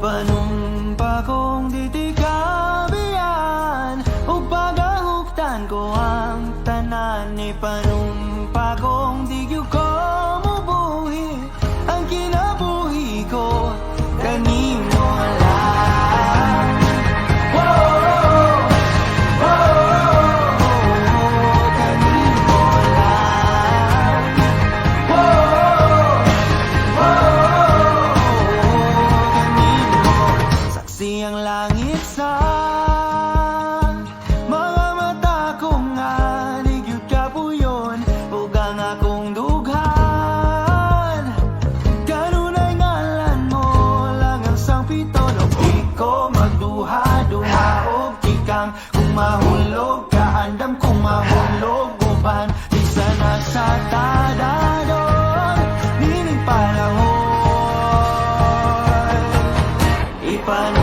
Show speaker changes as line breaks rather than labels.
Ipanumpa kong ditikabihan o pagahuktan ko ang tanan. Ipanumpa kong digyo ko mubuhi ang kinabuhi ko kanimo lang. Kanimo lang. Saksi ang langit sa mga mata kong aligyud kapuyon ug ang akong dughan. Kanunay ngalan mo lang ang sangpito, no di ko magduha-duha og kikang kung mahulog ka andam kung mahulog uban isa na sa tadadon nining panahon. Ipan